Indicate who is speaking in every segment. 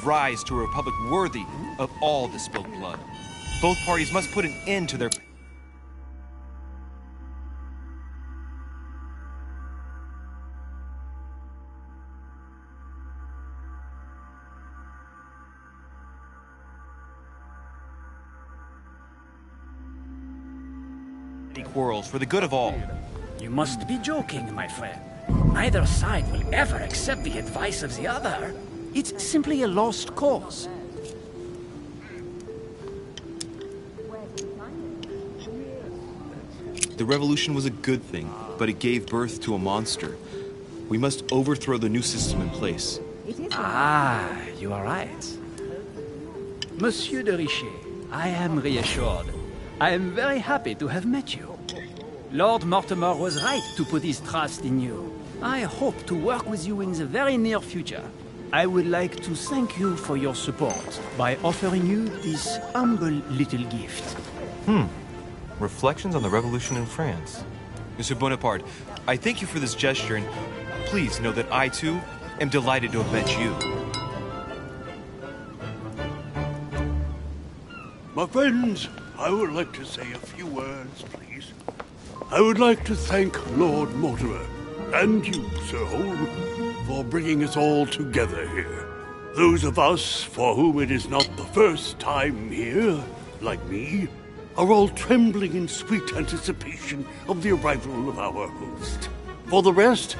Speaker 1: give rise to a republic worthy of all the spilled blood. Both parties must put an end to their quarrels for the good of all.
Speaker 2: You must be joking, my friend. Neither side will ever accept the advice of the other. It's simply a lost cause.
Speaker 1: The revolution was a good thing, but it gave birth to a monster. We must overthrow the new system in place.
Speaker 2: Ah, you are right. Monsieur de Richet, I am reassured. I am very happy to have met you. Lord Mortimer was right to put his trust in you. I hope to work with you in the very near future. I would like to thank you for your support by offering you this humble little gift.
Speaker 1: Reflections on the revolution in France. Monsieur Bonaparte, I thank you for this gesture, and please know that I, too, am delighted to have met you.
Speaker 3: My friends, I would like to say a few words, please. I would like to thank Lord Mortimer, and you, Sir Holm, for bringing us all together here. Those of us for whom it is not the first time here, like me, are all trembling in sweet anticipation of the arrival of our host. For the rest,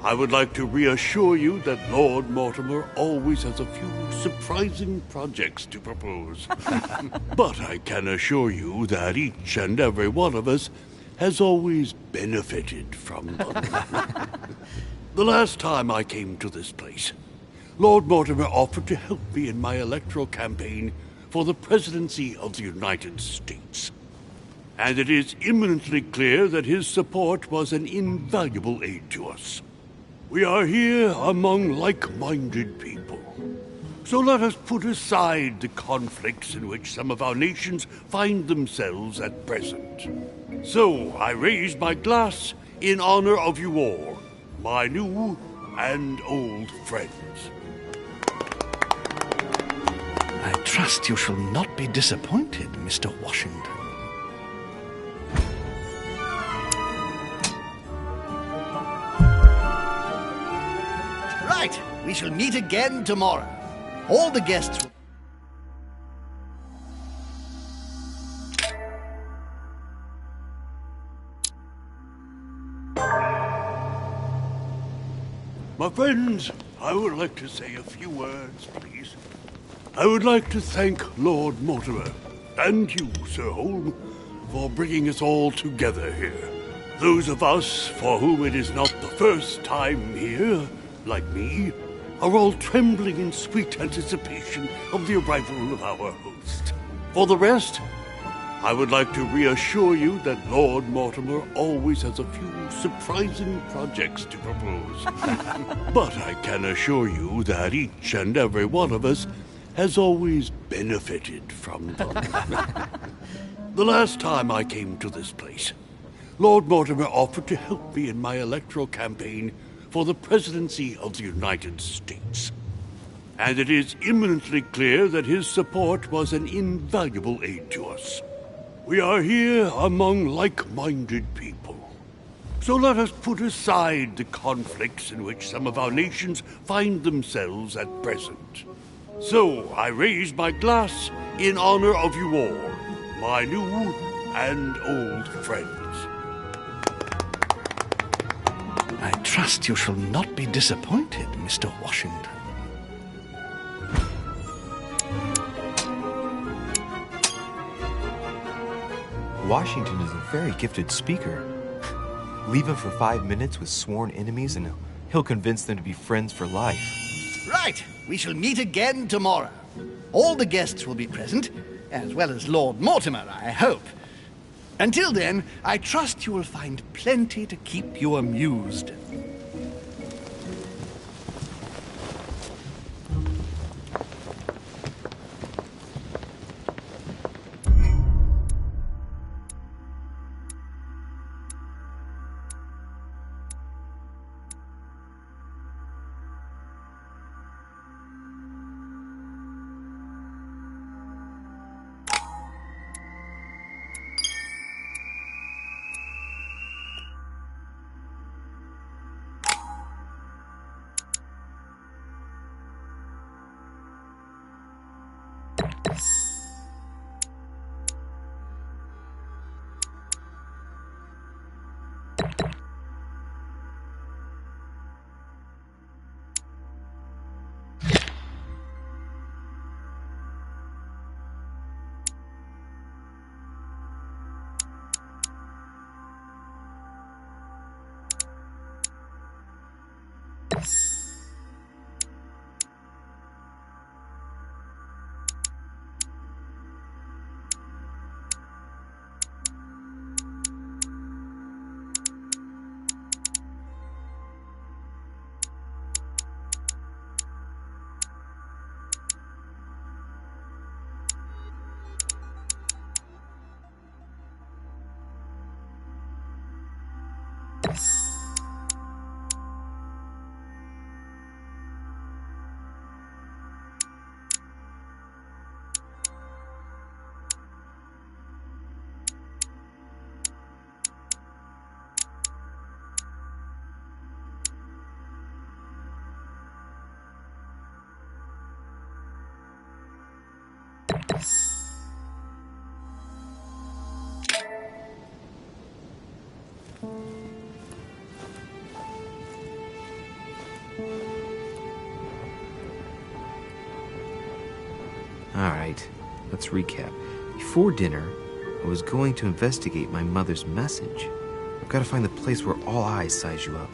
Speaker 3: I would like to reassure you that Lord Mortimer always has a few surprising projects to propose. But I can assure you that each and every one of us has always benefited from them. The last time I came to this place, Lord Mortimer offered to help me in my electoral campaign for the presidency of the United States. And it is imminently clear that his support was an invaluable aid to us. We are here among like-minded people. So let us put aside the conflicts in which some of our nations find themselves at present. So I raise my glass in honor of you all, my new and old friends.
Speaker 4: I trust you shall not be disappointed, Mr. Washington.
Speaker 5: Right, we shall meet again tomorrow. All the guests...
Speaker 3: My friends, I would like to say a few words, please. I would like to thank Lord Mortimer, and you, Sir Holm, for bringing us all together here. Those of us for whom it is not the first time here, like me, are all trembling in sweet anticipation of the arrival of our host. For the rest, I would like to reassure you that Lord Mortimer always has a few surprising projects to propose. But I can assure you that each and every one of us has always benefited from them. The last time I came to this place, Lord Mortimer offered to help me in my electoral campaign for the presidency of the United States. And it is imminently clear that his support was an invaluable aid to us. We are here among like-minded people. So let us put aside the conflicts in which some of our nations find themselves at present. So I raise my glass in honor of you all, my new and old friends.
Speaker 4: I trust you shall not be disappointed, Mr. Washington.
Speaker 1: Washington is a very gifted speaker. Leave him for 5 minutes with sworn enemies and he'll convince them to be friends for life.
Speaker 5: Right, we shall meet again tomorrow. All the guests will be present, as well as Lord Mortimer, I hope. Until then, I trust you will find plenty to keep you amused.
Speaker 1: Alright, let's recap. Before dinner, I was going to investigate my mother's message. I've got to find the place where all eyes size you up.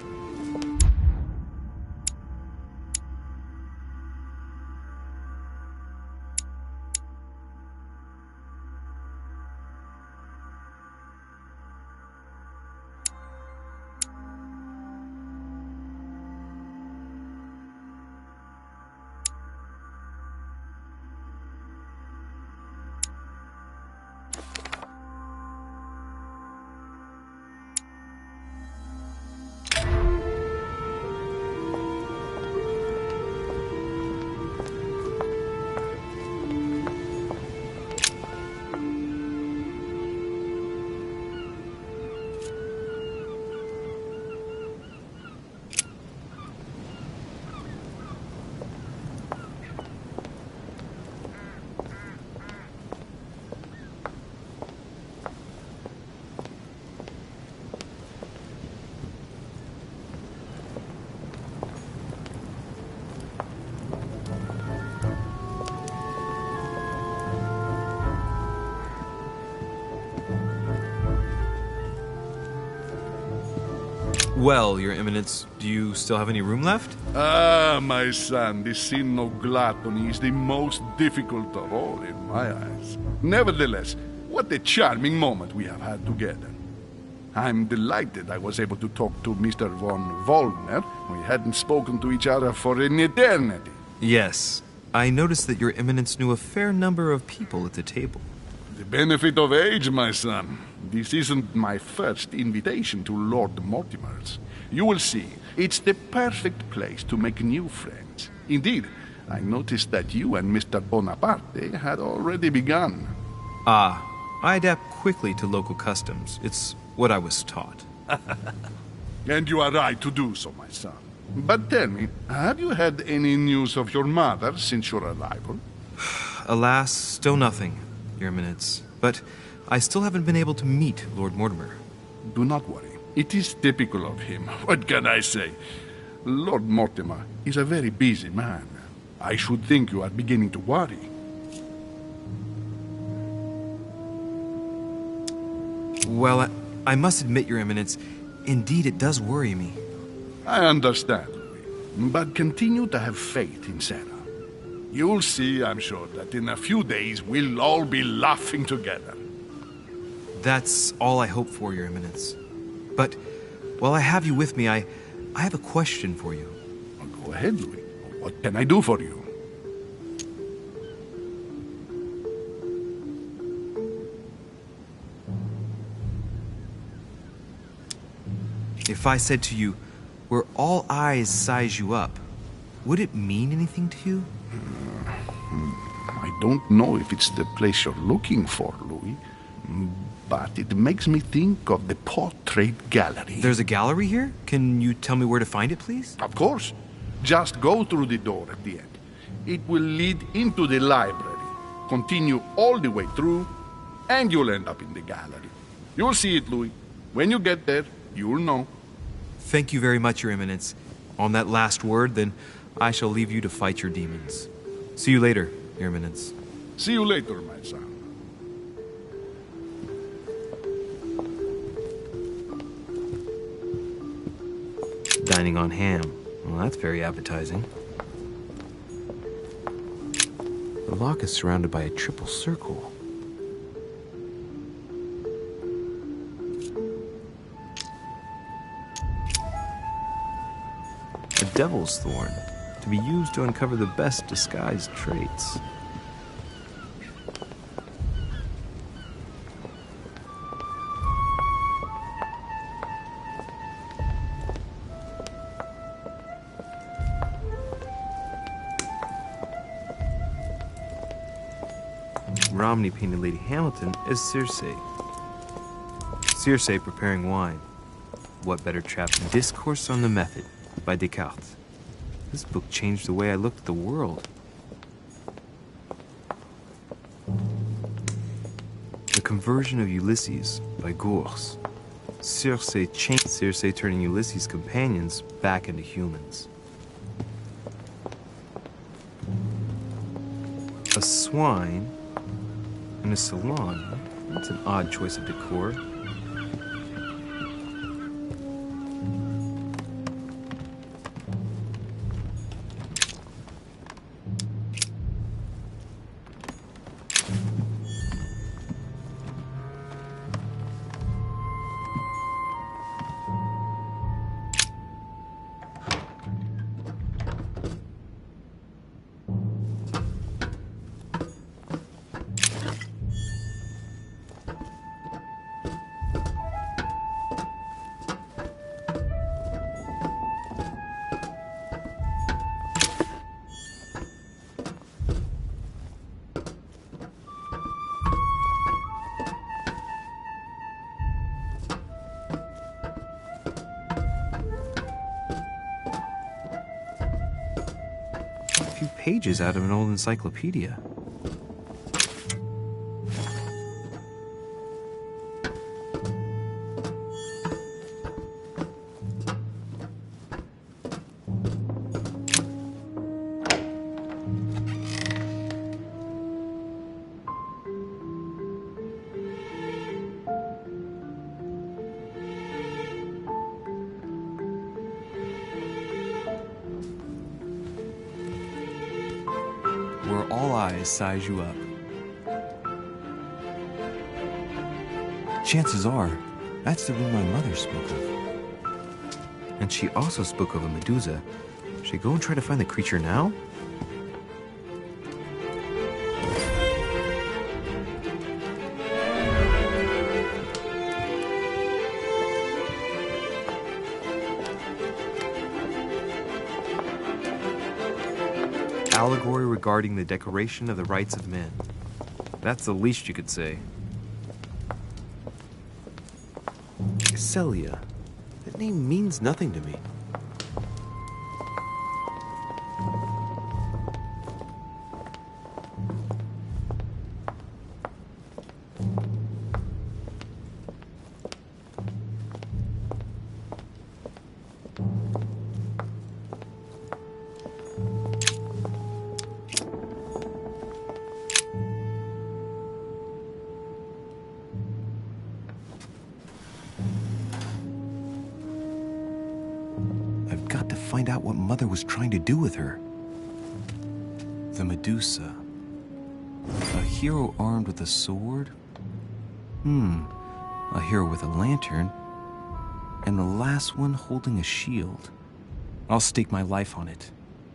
Speaker 1: Well, Your Eminence, do you still have any room left?
Speaker 3: Ah, my son, the sin of gluttony is the most difficult of all in my eyes. Nevertheless, what a charming moment we have had together. I'm delighted I was able to talk to Mr. von Wollner. We hadn't spoken to each other for an eternity.
Speaker 1: Yes. I noticed that Your Eminence knew a fair number of people at the table.
Speaker 3: The benefit of age, my son. This isn't my first invitation to Lord Mortimer's. You will see, it's the perfect place to make new friends. Indeed, I noticed that you and Mr. Bonaparte had already begun.
Speaker 1: Ah, I adapt quickly to local customs. It's what I was taught.
Speaker 3: And you are right to do so, my son. But tell me, have you had any news of your mother since your arrival?
Speaker 1: Alas, still nothing, Your Eminence. But I still haven't been able to meet Lord Mortimer.
Speaker 3: Do not worry. It is typical of him. What can I say? Lord Mortimer is a very busy man. I should think you are beginning to worry.
Speaker 1: Well, I must admit, Your Eminence, indeed it does worry me.
Speaker 3: I understand, Louis. But continue to have faith in Sarah. You'll see, I'm sure, that in a few days we'll all be laughing together.
Speaker 1: That's all I hope for, Your Eminence. But while I have you with me, I have a question for you.
Speaker 3: Go ahead, Louis. What can I do for you?
Speaker 1: If I said to you, where all eyes size you up, would it mean anything to you?
Speaker 3: I don't know if it's the place you're looking for, Louis, but it makes me think of the portrait gallery.
Speaker 1: There's a gallery here? Can you tell me where to find it, please?
Speaker 3: Of course. Just go through the door at the end. It will lead into the library.
Speaker 6: continue all the way through, and you'll end up in the gallery. You'll see it, Louis. When you get there, you'll know.
Speaker 1: Thank you very much, Your Eminence. On that last word, then, I shall leave you to fight your demons. See you later, Your Eminence.
Speaker 6: See you later, my son.
Speaker 1: Dining on ham. Well, that's very appetizing. The lock is surrounded by a triple circle. A devil's thorn, to be used to uncover the best disguised traits. Romney painted Lady Hamilton as Circe. Circe preparing wine. What better trap than Discourse on the Method by Descartes? This book changed the way I looked at the world. The Conversion of Ulysses by Gours. Circe turning Ulysses' companions back into humans. A swine in a salon. That's an odd choice of decor. Pages out of an old encyclopedia. Where all eyes size you up. Chances are, that's the room my mother spoke of. And she also spoke of a Medusa. Should I go and try to find the creature now? Allegory regarding the decoration of the rights of men. That's the least you could say. Celia. That name means nothing to me. Find out what Mother was trying to do with her. The Medusa. A hero armed with a sword? A hero with a lantern. And the last one holding a shield. I'll stake my life on it.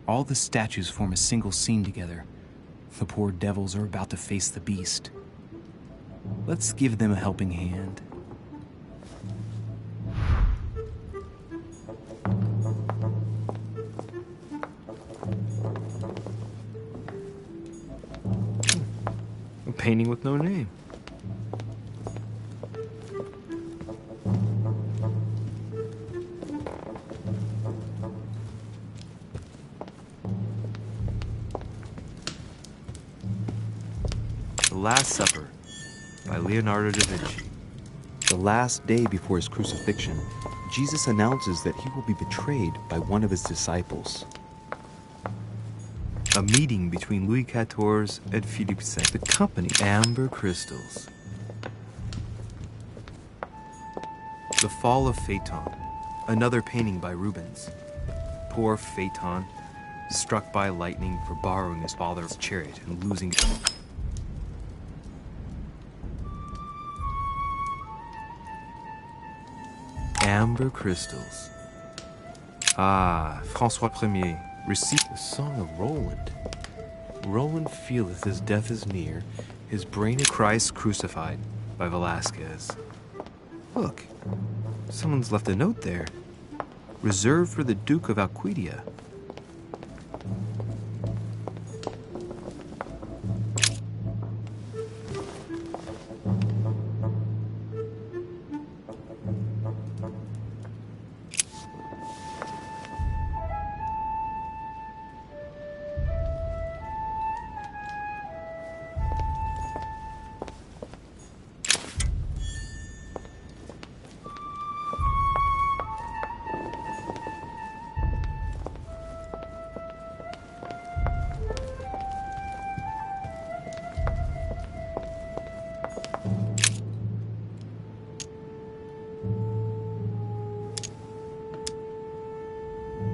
Speaker 1: All the statues form a single scene together. The poor devils are about to face the beast. Let's give them a helping hand. Painting with no name. The Last Supper by Leonardo da Vinci. The last day before his crucifixion, Jesus announces that he will be betrayed by one of his disciples. A meeting between Louis XIV and Philippe II. The company, amber crystals. The Fall of Phaeton, another painting by Rubens. Poor Phaeton, struck by lightning for borrowing his father's chariot and losing it. Amber crystals. Ah, François Ier, received the song of Roland. Roland feeleth his death is near, his brain is Christ crucified by Velasquez. Look, someone's left a note there. Reserved for the Duke of Alcudia.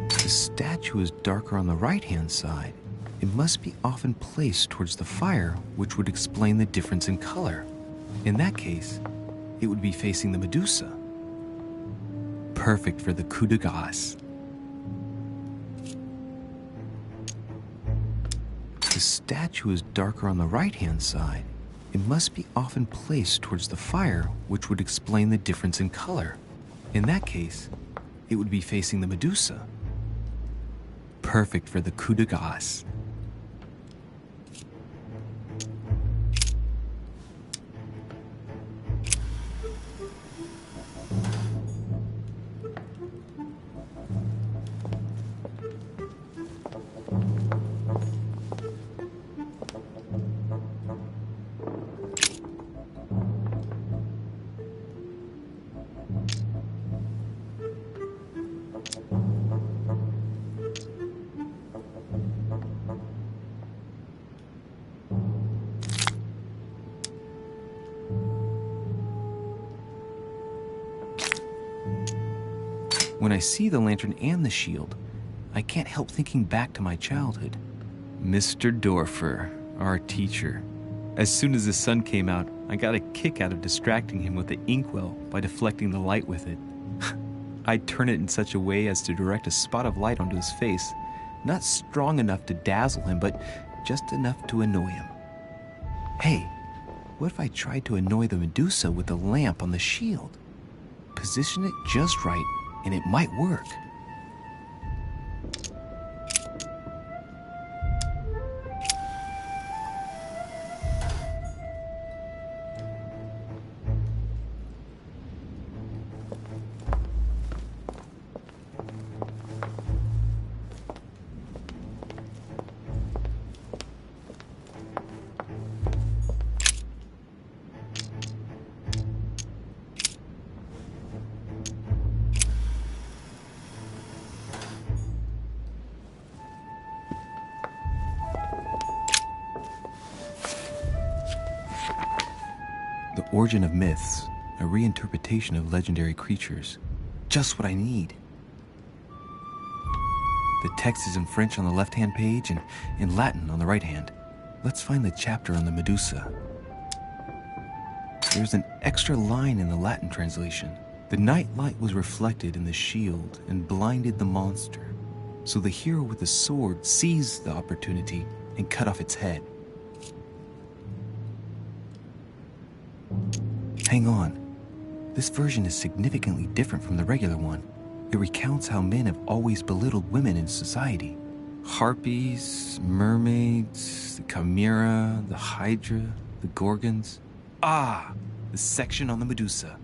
Speaker 1: The statue is darker on the right-hand side. It must be often placed towards the fire, which would explain the difference in color. In that case, it would be facing the Medusa. Perfect for the coup de grace. The statue is darker on the right-hand side. It must be often placed towards the fire, which would explain the difference in color. In that case, it would be facing the Medusa. Perfect for the coup de grace. When I see the lantern and the shield, I can't help thinking back to my childhood. Mr. Dorfer, our teacher. As soon as the sun came out, I got a kick out of distracting him with the inkwell by deflecting the light with it. I'd turn it in such a way as to direct a spot of light onto his face, not strong enough to dazzle him, but just enough to annoy him. Hey, what if I tried to annoy the Medusa with the lamp on the shield? Position it just right, and it might work. The Origin of Myths, a reinterpretation of legendary creatures. Just what I need. The text is in French on the left-hand page and in Latin on the right hand. Let's find the chapter on the Medusa. There's an extra line in the Latin translation. The night light was reflected in the shield and blinded the monster. So the hero with the sword seized the opportunity and cut off its head. Hang on. This version is significantly different from the regular one. It recounts how men have always belittled women in society. Harpies, mermaids, the chimera, the hydra, the gorgons. Ah, the section on the Medusa.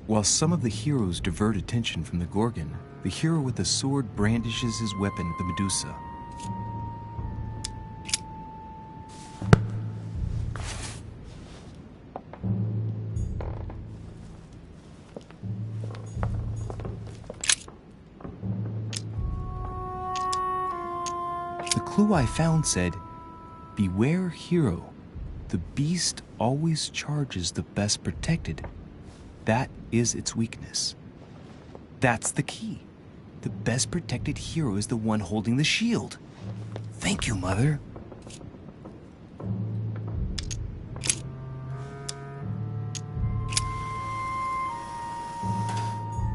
Speaker 1: While some of the heroes divert attention from the gorgon, the hero with the sword brandishes his weapon at the Medusa. clue I found said, "Beware hero. The beast always charges the best protected. That is its weakness." That's the key. The best protected hero is the one holding the shield. Thank you, Mother.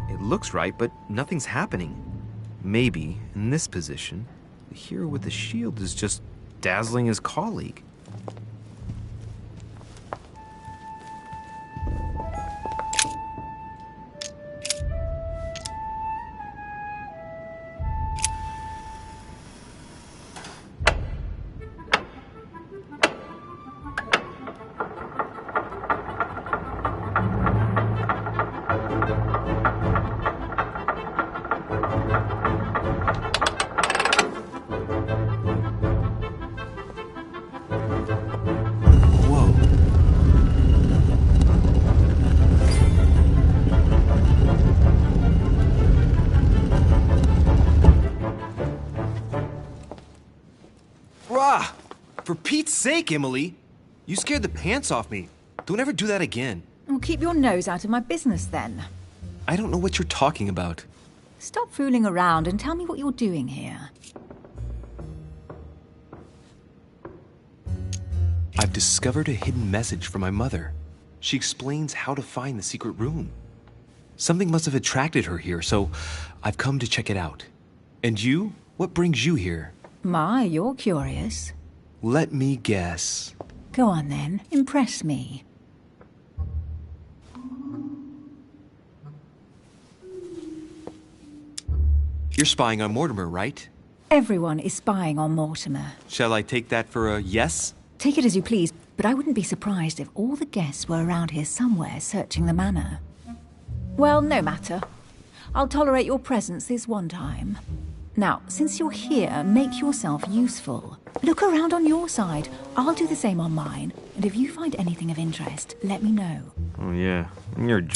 Speaker 7: It looks right, but nothing's happening. Maybe, in this position, the hero with the shield is just dazzling his colleague. For Pete's sake, Emily! You scared the pants off me. Don't ever do that again.
Speaker 8: Well, keep your nose out of my business then.
Speaker 7: I don't know what you're talking about.
Speaker 8: Stop fooling around and tell me what you're doing here.
Speaker 1: I've discovered a hidden message from my mother. She explains how to find the secret room. Something must have attracted her here, so I've come to check it out. And you? What brings you here?
Speaker 8: My, you're curious.
Speaker 1: Let me guess.
Speaker 8: Go on then, impress me.
Speaker 1: You're spying on Mortimer, right?
Speaker 8: Everyone is spying on Mortimer.
Speaker 1: Shall I take that for a yes?
Speaker 8: Take it as you please, but I wouldn't be surprised if all the guests were around here somewhere searching the manor. Well, no matter. I'll tolerate your presence this one time. Now, since you're here, make yourself useful. Look around on your side. I'll do the same on mine. And if you find anything of interest, let me know.
Speaker 7: Oh, yeah. You're